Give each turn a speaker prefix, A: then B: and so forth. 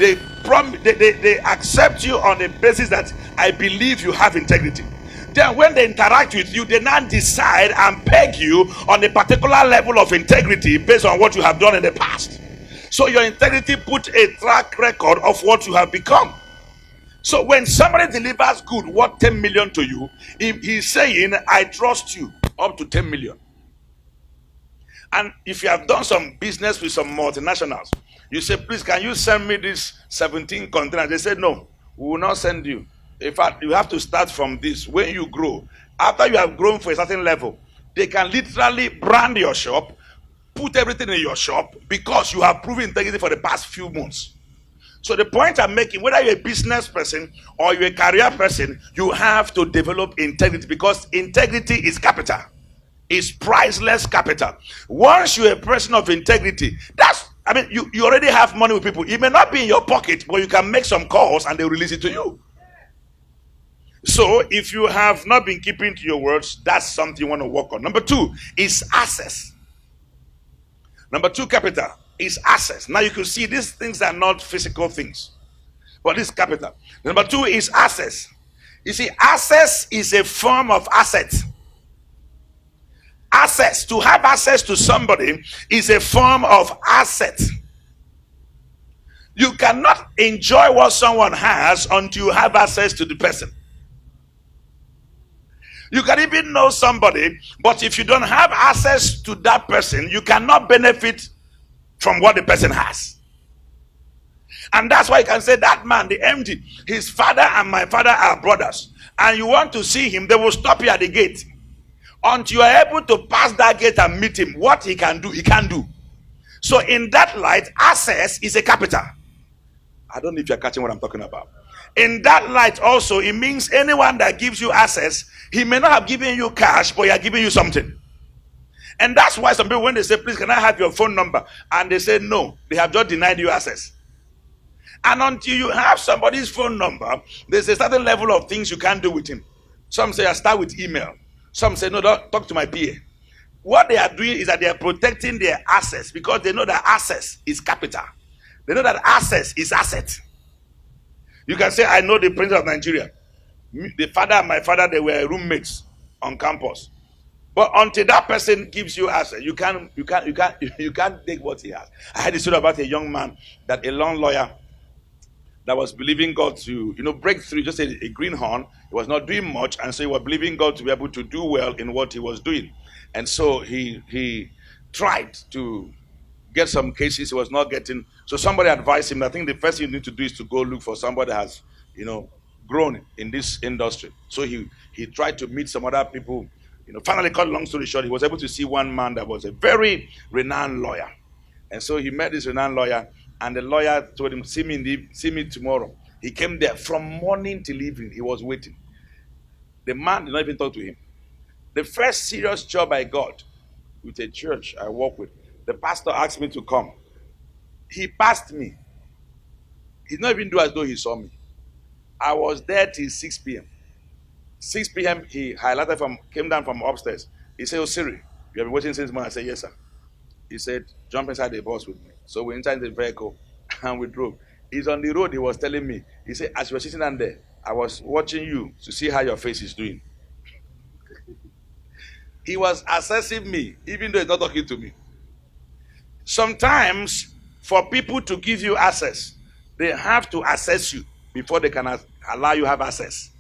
A: they accept you on the basis that I believe you have integrity. Then when they interact with you, they now decide and peg you on a particular level of integrity based on what you have done in the past. So your integrity put a track record of what you have become. So when somebody delivers good worth 10 million to you, he's saying, I trust you up to 10 million. And if you have done some business with some multinationals, you say, please, can you send me this 17 containers? They say, no, we will not send you. In fact, you have to start from this. When you grow, after you have grown for a certain level, they can literally brand your shop, put everything in your shop, because you have proven integrity for the past few months. So the point I'm making, whether you're a business person or you're a career person, you have to develop integrity, because integrity is capital. It's priceless capital. Once you're a person of integrity, you already have money with people. It may not be in your pocket, but you can make some calls and they'll release it to you. So if you have not been keeping to your words, that's something you want to work on. Number 2 is access. Number 2 capital is access. Now you can see these things are not physical things, but this capital. Number 2 is access. You see, access is a form of asset. Access, to have access to somebody, is a form of asset. You cannot enjoy what someone has until you have access to the person. You can even know somebody, but if you don't have access to that person, you cannot benefit from what the person has. And that's why you can say, that man, the MD, his father and my father are brothers, and you want to see him, they will stop you at the gate. Until you are able to pass that gate and meet him, what he can do, he can do. So in that light, access is a capital. I don't know if you're catching what I'm talking about. In that light also, it means anyone that gives you access, he may not have given you cash, but he has given you something. And that's why some people, when they say, please, can I have your phone number? And they say no, they have just denied you access. And until you have somebody's phone number, there's a certain level of things you can't do with him. Some say, I start with email. Some say, no, don't talk to my PA. What they are doing is that they are protecting their access, because they know that access is capital. They know that access is asset. You can say, I know the President of Nigeria. The father and my father, they were roommates on campus. But until that person gives you access, you can't take what he has. I had a story about a young man, that a law lawyer that was believing God to, break through, just a greenhorn. He was not doing much, and so he was believing God to be able to do well in what he was doing. And so he tried to get some cases he was not getting. So somebody advised him, I think the first thing you need to do is to go look for somebody that has, grown in this industry. So he tried to meet some other people. Finally, cut a long story short, he was able to see one man that was a very renowned lawyer. And so he met this renowned lawyer, and the lawyer told him, see me tomorrow. He came there from morning till evening. He was waiting. The man did not even talk to him. The first serious job I got with a church I work with, the pastor asked me to come. He passed me. He did not even do as though he saw me. I was there till 6 p.m. 6 p.m. he came down from upstairs. He said, Osiri, you have been waiting since morning. I said, yes, sir. He said, jump inside the bus with me. So we entered the vehicle and we drove. He's on the road. He was telling me, he said, as you were sitting down there, I was watching you to see how your face is doing. He was assessing me, even though he's not talking to me. Sometimes, for people to give you access, they have to assess you before they can allow you have access.